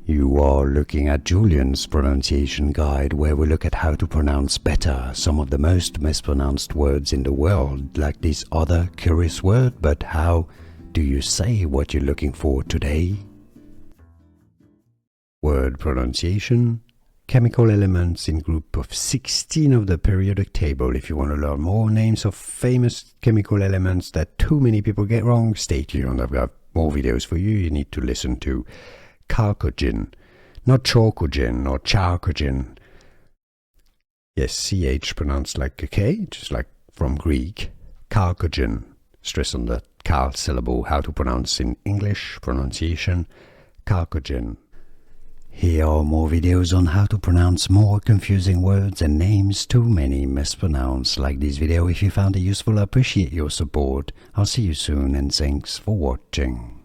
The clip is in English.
You are looking at Julian's pronunciation guide, where we look at how to pronounce better some of the most mispronounced words in the world, like this other curious word. But how do you say what you're looking for today? Word pronunciation. Chemical elements in group of 16 of the periodic table. If you want to learn more names of famous chemical elements that too many people get wrong, stay tuned. I've got more videos for you. You need to listen to Chalcogen, not Chalcogen or Chalcogen. Yes, CH pronounced like a K, just like from Greek. Chalcogen. Stress on the cal syllable, how to pronounce in English pronunciation. Chalcogen. Here are more videos on how to pronounce more confusing words and names too many mispronounced. Like this video if you found it useful. I appreciate your support. I'll see you soon and thanks for watching.